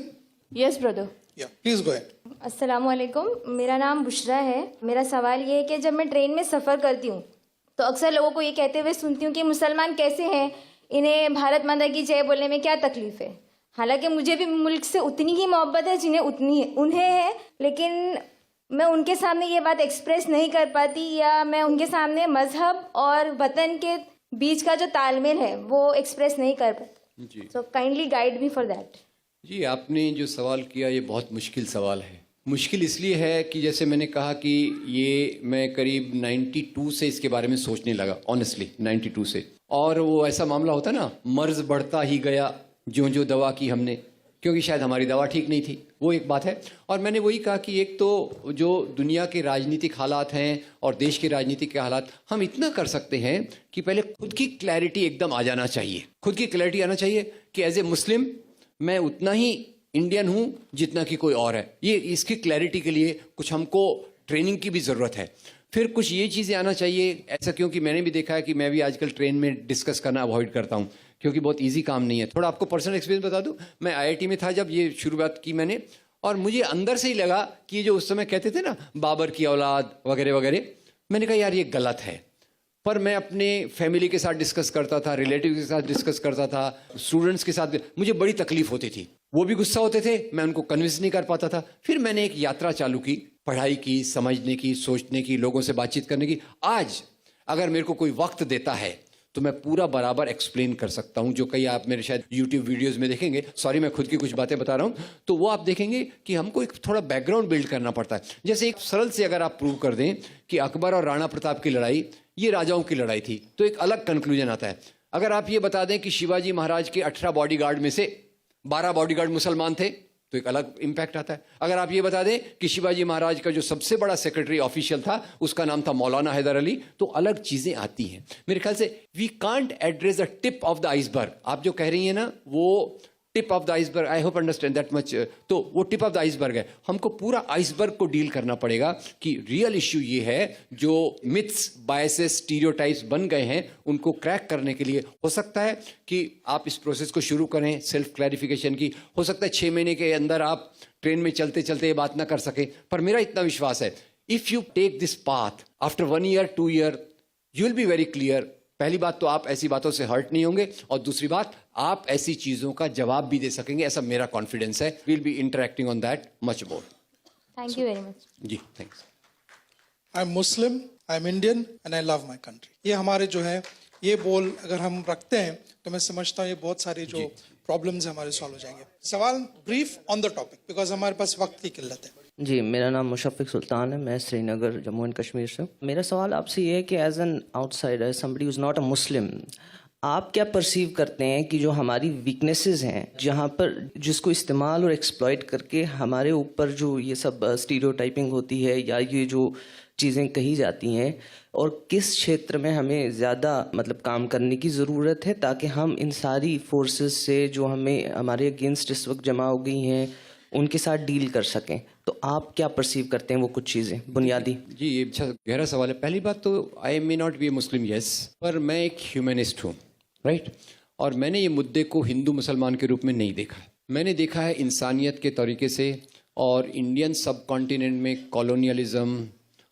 Yes, brother. Yeah, please go ahead. अस्सलाम वालेकुम. मेरा नाम बुशरा है. मेरा सवाल ये है कि जब मैं ट्रेन में सफ़र करती हूँ तो अक्सर लोगों को ये कहते हुए सुनती हूँ कि मुसलमान कैसे हैं, इन्हें भारत माता की जय बोलने में क्या तकलीफ़ है. हालांकि मुझे भी मुल्क से उतनी ही मोहब्बत है जिन्हें उन्हें है, लेकिन मैं उनके सामने ये बात एक्सप्रेस नहीं कर पाती, या मैं उनके सामने मजहब और वतन के बीच का जो तालमेल है वो एक्सप्रेस नहीं कर पाती. जी So kindly guide me for that. जी, आपने जो सवाल किया ये बहुत मुश्किल सवाल है। मुश्किल इसलिए है कि जैसे मैंने कहा कि ये मैं करीब 92 से इसके बारे में सोचने लगा, ऑनेस्टली 92 से। और वो ऐसा मामला होता है ना, मर्ज बढ़ता ही गया जो जो दवा की हमने, क्योंकि शायद हमारी दवा ठीक नहीं थी, वो एक बात है। और मैंने वही कहा कि एक तो जो दुनिया के राजनीतिक हालात हैं और देश के राजनीतिक के हालात, हम इतना कर सकते हैं कि पहले खुद की क्लैरिटी एकदम आ जाना चाहिए। खुद की क्लैरिटी आना चाहिए कि एज ए मुस्लिम मैं उतना ही इंडियन हूं जितना कि कोई और है। ये इसकी क्लैरिटी के लिए कुछ हमको ट्रेनिंग की भी ज़रूरत है। फिर कुछ ये चीज़ें आना चाहिए, ऐसा क्योंकि मैंने भी देखा है कि मैं भी आजकल ट्रेन में डिस्कस करना अवॉइड करता हूँ, क्योंकि बहुत इजी काम नहीं है। थोड़ा आपको पर्सनल एक्सपीरियंस बता दूं, मैं आईआईटी में था जब ये शुरुआत की मैंने, और मुझे अंदर से ही लगा कि ये जो उस समय कहते थे ना बाबर की औलाद वगैरह वगैरह, मैंने कहा यार ये गलत है। पर मैं अपने फैमिली के साथ डिस्कस करता था, रिलेटिव के साथ डिस्कस करता था, स्टूडेंट्स के साथ, मुझे बड़ी तकलीफ होती थी। वो भी गुस्सा होते थे, मैं उनको कन्विंस नहीं कर पाता था। फिर मैंने एक यात्रा चालू की, पढ़ाई की, समझने की, सोचने की, लोगों से बातचीत करने की। आज अगर मेरे को कोई वक्त देता है तो मैं पूरा बराबर एक्सप्लेन कर सकता हूं, जो कई आप मेरे शायद यूट्यूब वीडियोस में देखेंगे। सॉरी, मैं खुद की कुछ बातें बता रहा हूं, तो वो आप देखेंगे कि हमको एक थोड़ा बैकग्राउंड बिल्ड करना पड़ता है। जैसे एक सरल से अगर आप प्रूव कर दें कि अकबर और राणा प्रताप की लड़ाई ये राजाओं की लड़ाई थी, तो एक अलग कंक्लूजन आता है। अगर आप ये बता दें कि शिवाजी महाराज के 18 बॉडीगार्ड में से 12 बॉडीगार्ड मुसलमान थे, तो एक अलग इंपैक्ट आता है। अगर आप ये बता दें कि शिवाजी महाराज का जो सबसे बड़ा सेक्रेटरी ऑफिशियल था उसका नाम था मौलाना हैदर अली, तो अलग चीजें आती हैं। मेरे ख्याल से we can't address the tip of the iceberg. आप जो कह रही हैं ना, वो tip of the iceberg, I hope understand that much. तो वो टिप ऑफ द आइसबर्ग है, हमको पूरा आइसबर्ग को डील करना पड़ेगा कि रियल इश्यू ये है, जो मिथ्स, बायसेस, स्टीरियोटाइप्स बन गए हैं, उनको क्रैक करने के लिए हो सकता है कि आप इस प्रोसेस को शुरू करें सेल्फ क्लैरिफिकेशन की। हो सकता है 6 महीने के अंदर आप ट्रेन में चलते चलते ये बात ना कर सके, पर मेरा इतना विश्वास है, if you take this path after 1 year 2 year you will be very clear. पहली बात तो आप ऐसी बातों से हर्ट नहीं होंगे, और दूसरी बात आप ऐसी चीजों का जवाब भी दे सकेंगे, ऐसा मेरा कॉन्फिडेंस है। Will be interacting on that much more. Thank you very much. जी, thanks. I am Muslim, I am Indian and I love my country. ये हमारे जो है ये बोल अगर हम रखते हैं तो मैं समझता हूँ ये बहुत सारी जो प्रॉब्लम्स हमारे सॉल्व हो जाएंगे। सवाल brief on the topic, because हमारे पास वक्त की किल्लत है। जी, मेरा नाम मुशफ़िक सुल्तान है, मैं श्रीनगर जम्मू एंड कश्मीर से। मेरा सवाल आपसे ये है कि as an outsider, somebody who is not a Muslim, आप क्या परसीव करते हैं कि जो हमारी वीकनेसेस हैं, जहाँ पर जिसको इस्तेमाल और एक्सप्लॉइट करके हमारे ऊपर जो ये सब स्टीरियोटाइपिंग होती है या ये जो चीज़ें कही जाती हैं, और किस क्षेत्र में हमें ज़्यादा मतलब काम करने की ज़रूरत है ताकि हम इन सारी फोर्सेस से जो हमें हमारे अगेंस्ट इस वक्त जमा हो गई हैं उनके साथ डील कर सकें। तो आप क्या परसीव करते हैं वो कुछ चीज़ें बुनियादी? जी, ये अच्छा गहरा सवाल है। पहली बात तो I may not be a Muslim, yes, पर मैं एक ह्यूमनिस्ट हूँ, राइट। और मैंने ये मुद्दे को हिंदू मुसलमान के रूप में नहीं देखा, मैंने देखा है इंसानियत के तरीके से। और इंडियन सब कॉन्टिनेंट में कॉलोनियलिज्म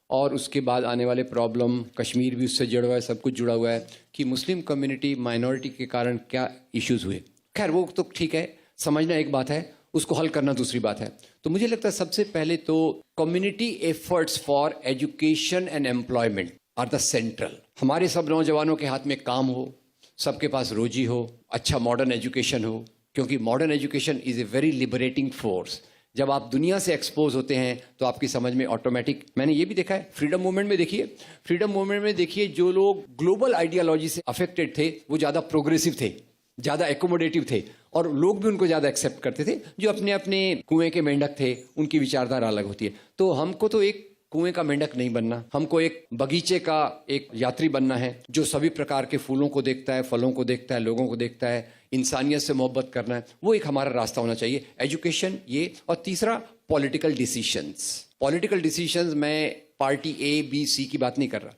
और उसके बाद आने वाले प्रॉब्लम, कश्मीर भी उससे जुड़ा हुआ है, सब कुछ जुड़ा हुआ है कि मुस्लिम कम्युनिटी माइनॉरिटी के कारण क्या इश्यूज हुए। खैर वो तो ठीक है, समझना एक बात है, उसको हल करना दूसरी बात है। तो मुझे लगता है सबसे पहले तो community efforts for education and employment are the central. हमारे सब नौजवानों के हाथ में काम हो, सबके पास रोजी हो, अच्छा मॉडर्न एजुकेशन हो, क्योंकि modern education is a very liberating force. जब आप दुनिया से एक्सपोज होते हैं तो आपकी समझ में ऑटोमेटिक, मैंने ये भी देखा है फ्रीडम मूवमेंट में, देखिए फ्रीडम मूवमेंट में देखिए जो लोग ग्लोबल आइडियोलॉजी से अफेक्टेड थे वो ज़्यादा प्रोग्रेसिव थे, ज़्यादा एकोमोडेटिव थे, और लोग भी उनको ज़्यादा एक्सेप्ट करते थे। जो अपने अपने कुएं के मेंढक थे उनकी विचारधारा अलग होती है। तो हमको तो एक कुएं का मेंढक नहीं बनना, हमको एक बगीचे का एक यात्री बनना है जो सभी प्रकार के फूलों को देखता है, फलों को देखता है, लोगों को देखता है, इंसानियत से मोहब्बत करना है। वो एक हमारा रास्ता होना चाहिए, एजुकेशन ये। और तीसरा पॉलिटिकल डिसीशंस। पॉलिटिकल डिसीशंस मैं पार्टी ए बी सी की बात नहीं कर रहा,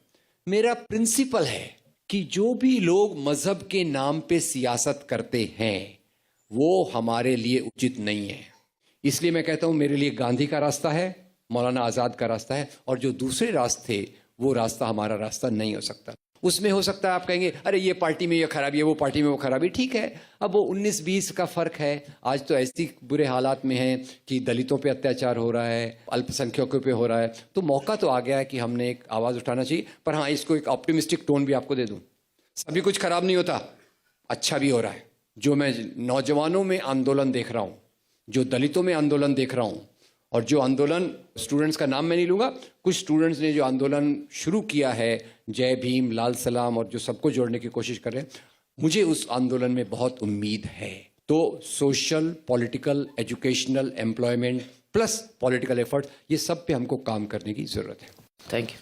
मेरा प्रिंसिपल है कि जो भी लोग मजहब के नाम पे सियासत करते हैं वो हमारे लिए उचित नहीं है। इसलिए मैं कहता हूं मेरे लिए गांधी का रास्ता है, मौलाना आज़ाद का रास्ता है, और जो दूसरे रास्ते वो रास्ता हमारा रास्ता नहीं हो सकता। उसमें हो सकता है आप कहेंगे अरे ये पार्टी में ये खराबी है, वो पार्टी में वो खराबी, ठीक है, अब वो 19-20 का फर्क है। आज तो ऐसी बुरे हालात में है कि दलितों पे अत्याचार हो रहा है, अल्पसंख्यकों पे हो रहा है, तो मौका तो आ गया है कि हमने एक आवाज़ उठाना चाहिए। पर हाँ, इसको एक ऑप्टिमिस्टिक टोन भी आपको दे दूं, सभी कुछ खराब नहीं होता, अच्छा भी हो रहा है। जो मैं नौजवानों में आंदोलन देख रहा हूँ, जो दलितों में आंदोलन देख रहा हूँ, और जो आंदोलन, स्टूडेंट्स का नाम मैं नहीं लूँगा, कुछ स्टूडेंट्स ने जो आंदोलन शुरू किया है, जय भीम, लाल सलाम, और जो सबको जोड़ने की कोशिश कर रहे हैं, मुझे उस आंदोलन में बहुत उम्मीद है। तो social, political, educational, employment plus political effort, ये सब पे हमको काम करने की ज़रूरत है। Thank you.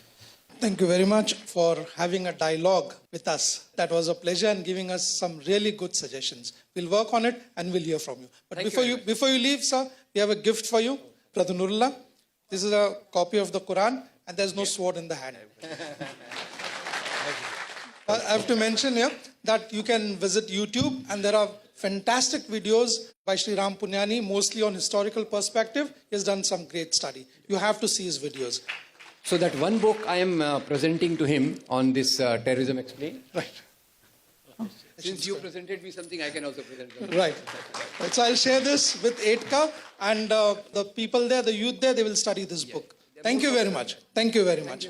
Thank you very much for having a dialogue with us. That was a pleasure and giving us some really good suggestions. We'll work on it and we'll hear from you. But before you leave, sir, we have a gift for you, Brother Nurullah. This is a copy of the Quran, and there's no sword in the hand. I have to mention here that you can visit YouTube, and there are fantastic videos by Sri Ram Punyani, mostly on historical perspective. He has done some great study. You have to see his videos. So that one book I am presenting to him on this terrorism explained. Right. Since you presented me something, I can also present them. Right. So I'll share this with Edka, and the people there, the youth there, they will study this book. Thank you very much. Thank you very much.